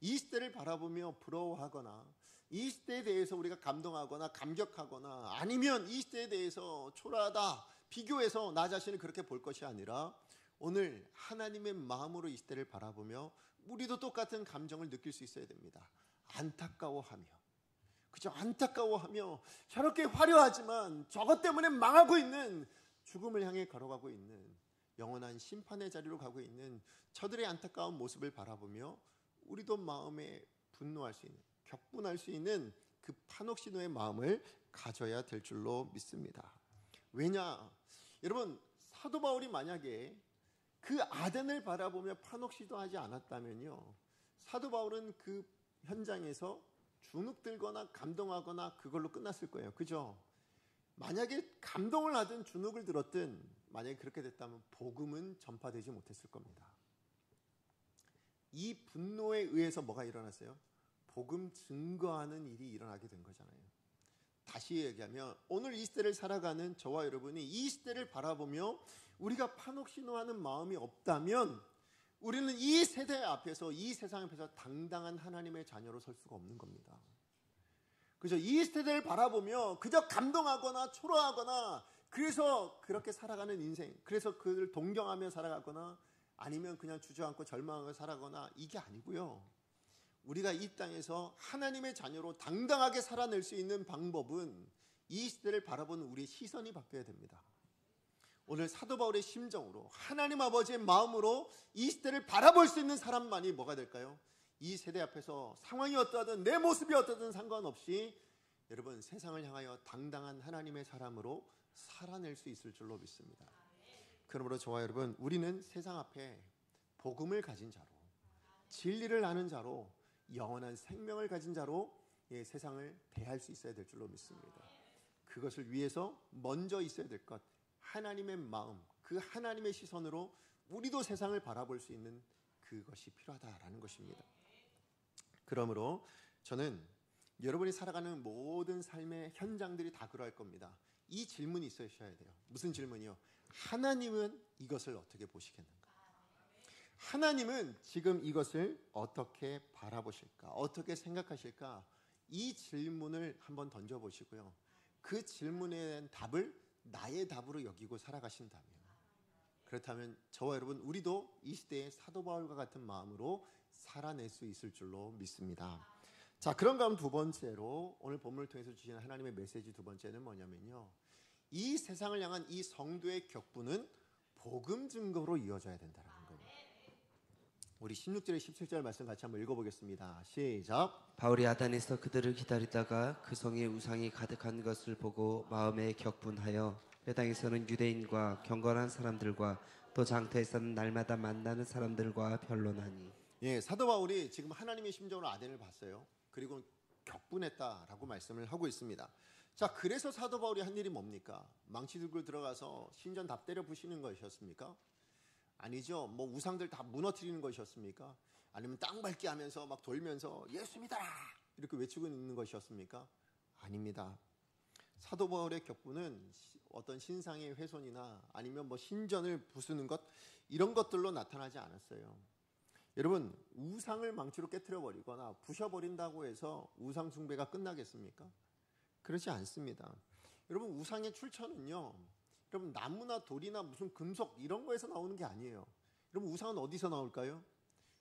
이 시대를 바라보며 부러워하거나 이 시대에 대해서 우리가 감동하거나 감격하거나 아니면 이 시대에 대해서 초라하다 비교해서 나 자신을 그렇게 볼 것이 아니라 오늘 하나님의 마음으로 이 시대를 바라보며 우리도 똑같은 감정을 느낄 수 있어야 됩니다. 안타까워하며, 그죠? 안타까워하며 저렇게 화려하지만 저것 때문에 망하고 있는, 죽음을 향해 걸어가고 있는, 영원한 심판의 자리로 가고 있는 저들의 안타까운 모습을 바라보며 우리도 마음에 분노할 수 있는, 격분할 수 있는 그 판옥신호의 마음을 가져야 될 줄로 믿습니다. 왜냐? 여러분, 사도 바울이 만약에 그 아덴을 바라보며 판옥시도하지 않았다면요, 사도 바울은 그 현장에서 주눅들거나 감동하거나 그걸로 끝났을 거예요. 그죠? 만약에 감동을 하든 주눅을 들었든 만약에 그렇게 됐다면 복음은 전파되지 못했을 겁니다. 이 분노에 의해서 뭐가 일어났어요? 복음 증거하는 일이 일어나게 된 거잖아요. 다시 얘기하면 오늘 이 시대를 살아가는 저와 여러분이 이 시대를 바라보며 우리가 판옥신호하는 마음이 없다면 우리는 이 세대 앞에서, 이 세상 앞에서 당당한 하나님의 자녀로 설 수가 없는 겁니다. 그죠? 이 시대를 바라보며 그저 감동하거나 초라하거나 그래서 그렇게 살아가는 인생, 그래서 그를 동경하며 살아가거나 아니면 그냥 주저앉고 절망하며 살아가거나 이게 아니고요. 우리가 이 땅에서 하나님의 자녀로 당당하게 살아낼 수 있는 방법은 이 시대를 바라보는 우리의 시선이 바뀌어야 됩니다. 오늘 사도 바울의 심정으로 하나님 아버지의 마음으로 이 시대를 바라볼 수 있는 사람만이 뭐가 될까요? 이 세대 앞에서 상황이 어떠하든 내 모습이 어떠든 상관없이 여러분 세상을 향하여 당당한 하나님의 사람으로 살아낼 수 있을 줄로 믿습니다. 그러므로 저와 여러분, 우리는 세상 앞에 복음을 가진 자로, 진리를 아는 자로, 영원한 생명을 가진 자로 세상을 대할 수 있어야 될 줄로 믿습니다. 그것을 위해서 먼저 있어야 될 것, 하나님의 마음, 그 하나님의 시선으로 우리도 세상을 바라볼 수 있는 그것이 필요하다라는 것입니다. 그러므로 저는 여러분이 살아가는 모든 삶의 현장들이 다 그러할 겁니다. 이 질문이 있으셔야 돼요. 무슨 질문이요? 하나님은 이것을 어떻게 보시겠는가? 하나님은 지금 이것을 어떻게 바라보실까? 어떻게 생각하실까? 이 질문을 한번 던져보시고요. 그 질문에 대한 답을 나의 답으로 여기고 살아가신다면, 그렇다면 저와 여러분 우리도 이 시대의 사도 바울과 같은 마음으로 살아낼 수 있을 줄로 믿습니다. 자, 그런가 하면 두 번째로 오늘 본문을 통해서 주시는 하나님의 메시지 두 번째는 뭐냐면요, 이 세상을 향한 이 성도의 격분은 복음 증거로 이어져야 된다는 거예요. 우리 16절에 17절 말씀 같이 한번 읽어보겠습니다. 시작. 바울이 아단에서 그들을 기다리다가 그 성에 우상이 가득한 것을 보고 마음에 격분하여 회당에서는 유대인과 경건한 사람들과 또 장터에서는 날마다 만나는 사람들과 변론하니. 예, 사도 바울이 지금 하나님의 심정으로 아덴을 봤어요. 그리고 격분했다라고 말씀을 하고 있습니다. 자, 그래서 사도 바울이 한 일이 뭡니까? 망치 들고 들어가서 신전 다 때려 부시는 것이었습니까? 아니죠. 뭐 우상들 다 무너뜨리는 것이었습니까? 아니면 땅 밟기 하면서 막 돌면서 예수 믿어라 이렇게 외치고 있는 것이었습니까? 아닙니다. 사도 바울의 격분은 어떤 신상의 훼손이나 아니면 뭐 신전을 부수는 것, 이런 것들로 나타나지 않았어요. 여러분, 우상을 망치로 깨트려 버리거나 부셔버린다고 해서 우상 숭배가 끝나겠습니까? 그렇지 않습니다. 여러분, 우상의 출처는요, 여러분 나무나 돌이나 무슨 금속 이런 거에서 나오는 게 아니에요. 여러분, 우상은 어디서 나올까요?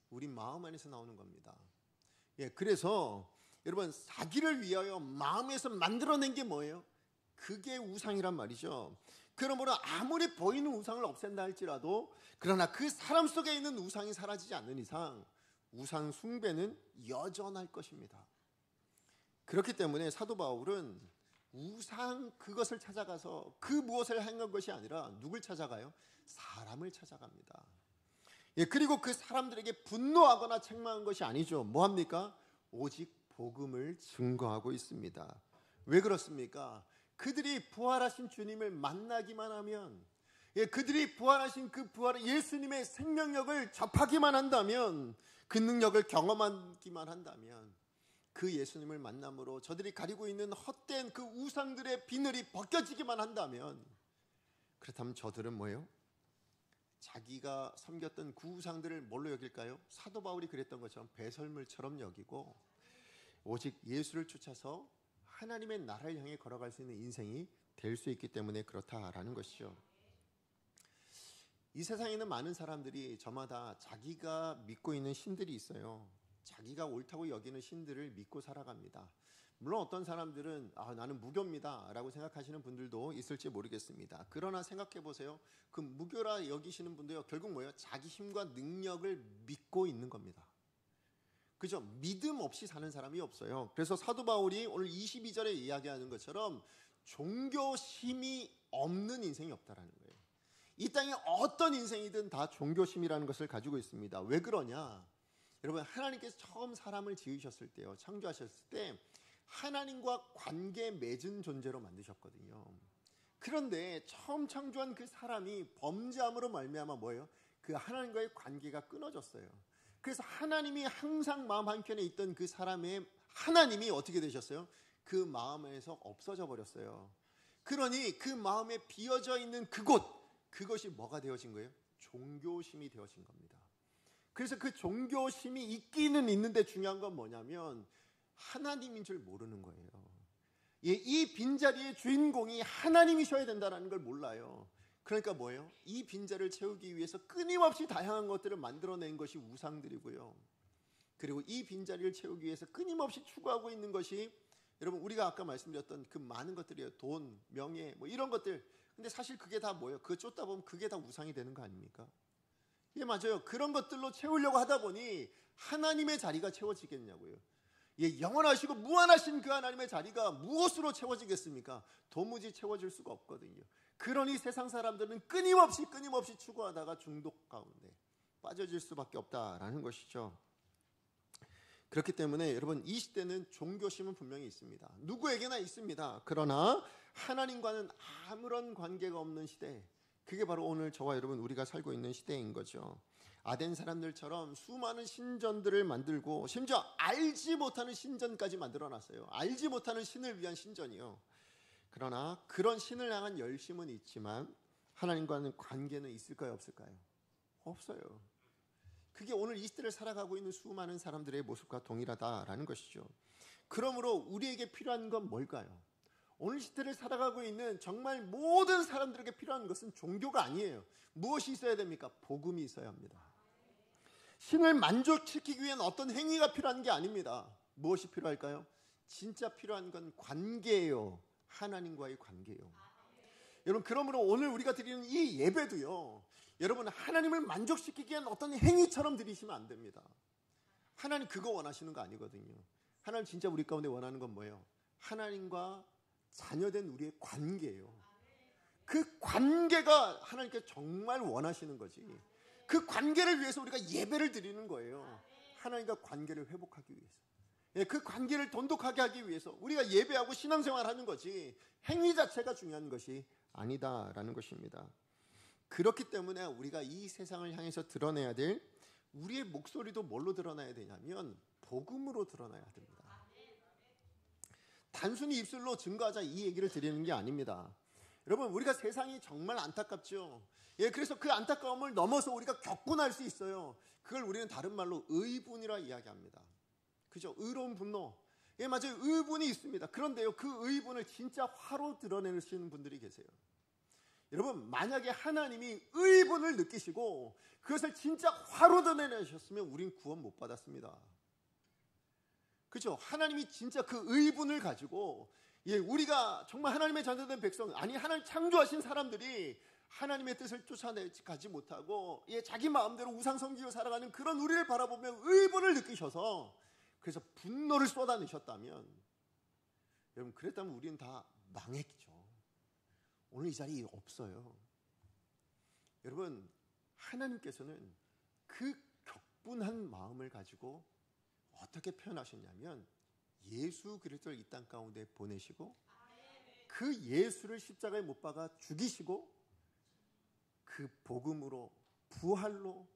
우리 마음 안에서 나오는 겁니다. 예, 그래서 여러분, 자기를 위하여 마음에서 만들어낸 게 뭐예요? 그게 우상이란 말이죠. 그러므로 아무리 보이는 우상을 없앤다 할지라도, 그러나 그 사람 속에 있는 우상이 사라지지 않는 이상 우상 숭배는 여전할 것입니다. 그렇기 때문에 사도 바울은 우상 그것을 찾아가서 그 무엇을 행한 것이 아니라 누굴 찾아가요? 사람을 찾아갑니다. 예, 그리고 그 사람들에게 분노하거나 책망한 것이 아니죠. 뭐합니까? 오직 복음을 증거하고 있습니다. 왜 그렇습니까? 그들이 부활하신 주님을 만나기만 하면, 예, 그들이 부활하신 그 부활의 예수님의 생명력을 접하기만 한다면, 그 능력을 경험하기만 한다면, 그 예수님을 만남으로 저들이 가리고 있는 헛된 그 우상들의 비늘이 벗겨지기만 한다면, 그렇다면 저들은 뭐예요? 자기가 섬겼던 그 우상들을 뭘로 여길까요? 사도 바울이 그랬던 것처럼 배설물처럼 여기고 오직 예수를 쫓아서 하나님의 나라를 향해 걸어갈 수 있는 인생이 될 수 있기 때문에 그렇다라는 것이죠. 이 세상에 있는 많은 사람들이 저마다 자기가 믿고 있는 신들이 있어요. 자기가 옳다고 여기는 신들을 믿고 살아갑니다. 물론 어떤 사람들은 나는 무교입니다 라고 생각하시는 분들도 있을지 모르겠습니다. 그러나 생각해 보세요. 그 무교라 여기시는 분들요, 결국 뭐예요? 자기 힘과 능력을 믿고 있는 겁니다. 그죠? 믿음 없이 사는 사람이 없어요. 그래서 사도 바울이 오늘 22절에 이야기하는 것처럼 종교심이 없는 인생이 없다라는 거예요. 이 땅에 어떤 인생이든 다 종교심이라는 것을 가지고 있습니다. 왜 그러냐? 여러분, 하나님께서 처음 사람을 지으셨을 때요, 창조하셨을 때 하나님과 관계 맺은 존재로 만드셨거든요. 그런데 처음 창조한 그 사람이 범죄함으로 말미암아 뭐예요? 그 하나님과의 관계가 끊어졌어요. 그래서 하나님이 항상 마음 한켠에 있던 그 사람의 하나님이 어떻게 되셨어요? 그 마음에서 없어져 버렸어요. 그러니 그 마음에 비어져 있는 그것이 뭐가 되어진 거예요? 종교심이 되어진 겁니다. 그래서 그 종교심이 있기는 있는데 중요한 건 뭐냐면 하나님인 줄 모르는 거예요. 이 빈자리의 주인공이 하나님이셔야 된다는 걸 몰라요. 그러니까 뭐예요? 이 빈자리를 채우기 위해서 끊임없이 다양한 것들을 만들어낸 것이 우상들이고요. 그리고 이 빈자리를 채우기 위해서 끊임없이 추구하고 있는 것이, 여러분, 우리가 아까 말씀드렸던 그 많은 것들이에요. 돈, 명예, 뭐 이런 것들. 근데 사실 그게 다 뭐예요? 그거 쫓다 보면 그게 다 우상이 되는 거 아닙니까? 예, 맞아요. 그런 것들로 채우려고 하다 보니 하나님의 자리가 채워지겠냐고요. 예, 영원하시고 무한하신 그 하나님의 자리가 무엇으로 채워지겠습니까? 도무지 채워질 수가 없거든요. 그러니 세상 사람들은 끊임없이 추구하다가 중독 가운데 빠져질 수밖에 없다라는 것이죠. 그렇기 때문에 여러분, 이 시대는 종교심은 분명히 있습니다. 누구에게나 있습니다. 그러나 하나님과는 아무런 관계가 없는 시대, 그게 바로 오늘 저와 여러분 우리가 살고 있는 시대인 거죠. 아덴 사람들처럼 수많은 신전들을 만들고 심지어 알지 못하는 신전까지 만들어놨어요. 알지 못하는 신을 위한 신전이요. 그러나 그런 신을 향한 열심은 있지만 하나님과는 관계는 있을까요, 없을까요? 없어요. 그게 오늘 이 시대를 살아가고 있는 수많은 사람들의 모습과 동일하다라는 것이죠. 그러므로 우리에게 필요한 건 뭘까요? 오늘 시대를 살아가고 있는 정말 모든 사람들에게 필요한 것은 종교가 아니에요. 무엇이 있어야 됩니까? 복음이 있어야 합니다. 신을 만족시키기 위한 어떤 행위가 필요한 게 아닙니다. 무엇이 필요할까요? 진짜 필요한 건 관계예요. 하나님과의 관계예요. 여러분, 그러므로 오늘 우리가 드리는 이 예배도요, 여러분, 하나님을 만족시키기 위한 어떤 행위처럼 드리시면 안 됩니다. 하나님 그거 원하시는 거 아니거든요. 하나님 진짜 우리 가운데 원하는 건 뭐예요? 하나님과 자녀된 우리의 관계예요. 그 관계가 하나님께 정말 원하시는 거지. 그 관계를 위해서 우리가 예배를 드리는 거예요. 하나님과 관계를 회복하기 위해서. 그 관계를 돈독하게 하기 위해서 우리가 예배하고 신앙생활하는 거지, 행위 자체가 중요한 것이 아니다라는 것입니다. 그렇기 때문에 우리가 이 세상을 향해서 드러내야 될 우리의 목소리도 뭘로 드러나야 되냐면 복음으로 드러나야 됩니다. 단순히 입술로 증거하자 이 얘기를 드리는 게 아닙니다. 여러분, 우리가 세상이 정말 안타깝죠. 예, 그래서 그 안타까움을 넘어서 우리가 격분할 수 있어요. 그걸 우리는 다른 말로 의분이라 이야기합니다. 그죠? 의로운 분노. 예, 맞아요. 의분이 있습니다. 그런데요, 그 의분을 진짜 화로 드러내시는 분들이 계세요. 여러분, 만약에 하나님이 의분을 느끼시고 그것을 진짜 화로 드러내셨으면 우린 구원 못 받았습니다. 그렇죠? 하나님이 진짜 그 의분을 가지고, 예, 우리가 정말 하나님의 자녀된 백성, 아니 하나님 창조하신 사람들이 하나님의 뜻을 쫓아내지 못하고, 예, 자기 마음대로 우상 섬기고 살아가는 그런 우리를 바라보며 의분을 느끼셔서 그래서 분노를 쏟아내셨다면, 여러분, 그랬다면 우리는 다 망했죠. 오늘 이 자리에 없어요. 여러분, 하나님께서는 그 격분한 마음을 가지고 어떻게 표현하셨냐면 예수 그리스도를 이 땅 가운데 보내시고 그 예수를 십자가에 못 박아 죽이시고 그 복음으로 부활로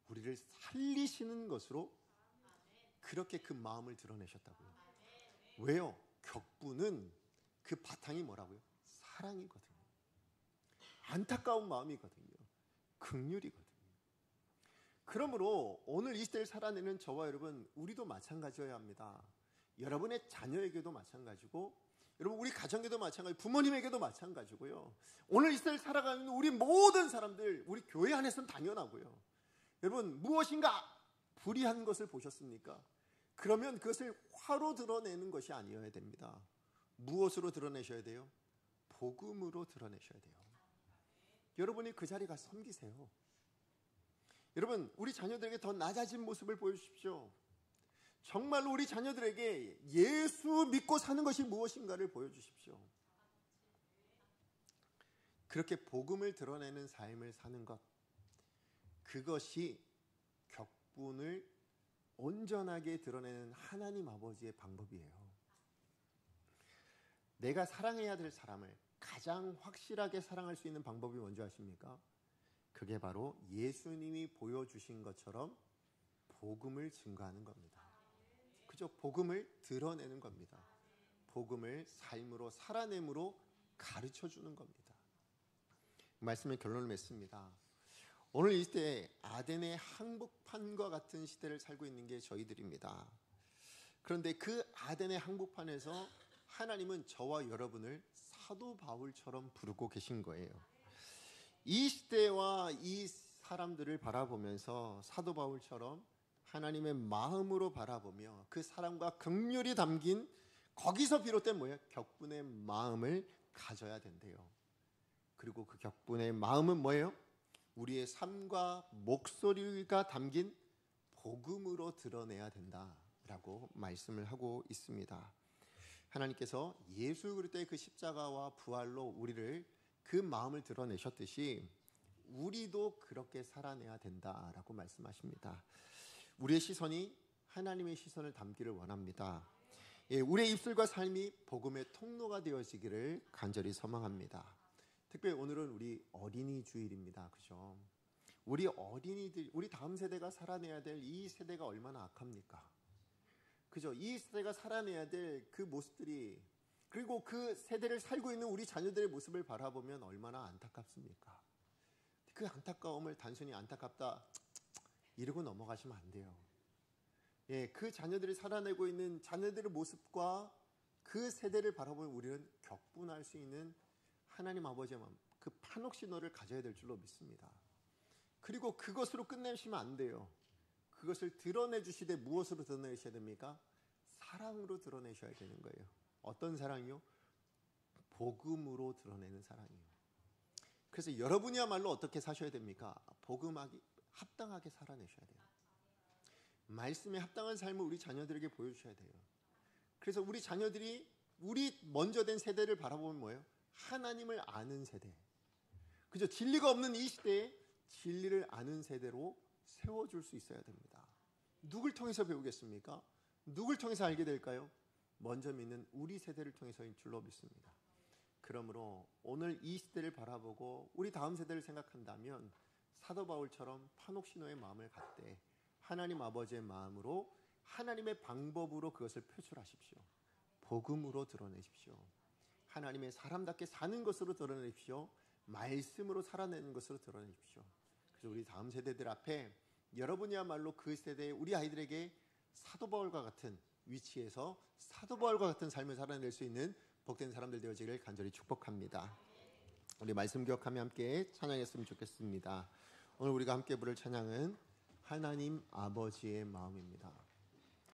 우리를 살리시는 것으로 그렇게 그 마음을 드러내셨다고요. 왜요? 격분은 그 바탕이 뭐라고요? 사랑이거든요. 안타까운 마음이거든요. 긍휼이거든요. 그러므로 오늘 이 시대를 살아내는 저와 여러분, 우리도 마찬가지여야 합니다. 여러분의 자녀에게도 마찬가지고, 여러분 우리 가정에도 마찬가지고, 부모님에게도 마찬가지고요. 오늘 이 시대를 살아가는 우리 모든 사람들, 우리 교회 안에서는 당연하고요. 여러분, 무엇인가 불의한 것을 보셨습니까? 그러면 그것을 화로 드러내는 것이 아니어야 됩니다. 무엇으로 드러내셔야 돼요? 복음으로 드러내셔야 돼요. 여러분이 그 자리에 가서 섬기세요. 여러분, 우리 자녀들에게 더 낮아진 모습을 보여주십시오. 정말로 우리 자녀들에게 예수 믿고 사는 것이 무엇인가를 보여주십시오. 그렇게 복음을 드러내는 삶을 사는 것, 그것이 격분을 온전하게 드러내는 하나님 아버지의 방법이에요. 내가 사랑해야 될 사람을 가장 확실하게 사랑할 수 있는 방법이 뭔지 아십니까? 그게 바로 예수님이 보여주신 것처럼 복음을 증거하는 겁니다. 그죠? 복음을 드러내는 겁니다. 복음을 삶으로 살아냄으로 가르쳐주는 겁니다. 말씀의 결론을 맺습니다. 오늘 이 시대에 아덴의 한복판과 같은 시대를 살고 있는 게 저희들입니다. 그런데 그 아덴의 한복판에서 하나님은 저와 여러분을 사도 바울처럼 부르고 계신 거예요. 이 시대와 이 사람들을 바라보면서 사도 바울처럼 하나님의 마음으로 바라보며 그 사랑과 긍휼이 담긴 거기서 비롯된 뭐예요? 격분의 마음을 가져야 된대요. 그리고 그 격분의 마음은 뭐예요? 우리의 삶과 목소리가 담긴 복음으로 드러내야 된다라고 말씀을 하고 있습니다. 하나님께서 예수 그리스도의 그 십자가와 부활로 우리를 그 마음을 드러내셨듯이 우리도 그렇게 살아내야 된다라고 말씀하십니다. 우리의 시선이 하나님의 시선을 담기를 원합니다. 우리의 입술과 삶이 복음의 통로가 되어지기를 간절히 소망합니다. 특별히 오늘은 우리 어린이 주일입니다. 그죠? 우리 어린이들, 우리 다음 세대가 살아내야 될 이 세대가 얼마나 악합니까? 그죠? 이 세대가 살아내야 될 그 모습들이, 그리고 그 세대를 살고 있는 우리 자녀들의 모습을 바라보면 얼마나 안타깝습니까? 그 안타까움을 단순히 안타깝다 이러고 넘어가시면 안 돼요. 그 자녀들이 살아내고 있는 자녀들의 모습과 그 세대를 바라보면 우리는 격분할 수 있는 하나님 아버지의 마음, 그 판옥 신호를 가져야 될 줄로 믿습니다. 그리고 그것으로 끝내시면 안 돼요. 그것을 드러내 주시되 무엇으로 드러내셔야 됩니까? 사랑으로 드러내셔야 되는 거예요. 어떤 사랑이요? 복음으로 드러내는 사랑이에요. 그래서 여러분이야말로 어떻게 사셔야 됩니까? 복음하기 합당하게 살아내셔야 돼요. 말씀에 합당한 삶을 우리 자녀들에게 보여주셔야 돼요. 그래서 우리 자녀들이 우리 먼저 된 세대를 바라보면 뭐예요? 하나님을 아는 세대. 그죠? 진리가 없는 이 시대에 진리를 아는 세대로 세워줄 수 있어야 됩니다. 누굴 통해서 배우겠습니까? 누굴 통해서 알게 될까요? 먼저 믿는 우리 세대를 통해서인 줄로 믿습니다. 그러므로 오늘 이 시대를 바라보고 우리 다음 세대를 생각한다면 사도 바울처럼 판옥 신호의 마음을 갖되 하나님 아버지의 마음으로 하나님의 방법으로 그것을 표출하십시오. 복음으로 드러내십시오. 하나님의 사람답게 사는 것으로 드러내십시오. 말씀으로 살아내는 것으로 드러내십시오. 그래서 우리 다음 세대들 앞에 여러분이야말로 그 세대의 우리 아이들에게 사도 바울과 같은 위치에서 사도 바울과 같은 삶을 살아낼 수 있는 복된 사람들 되어지기를 간절히 축복합니다. 우리 말씀 기억하며 함께 찬양했으면 좋겠습니다. 오늘 우리가 함께 부를 찬양은 하나님 아버지의 마음입니다.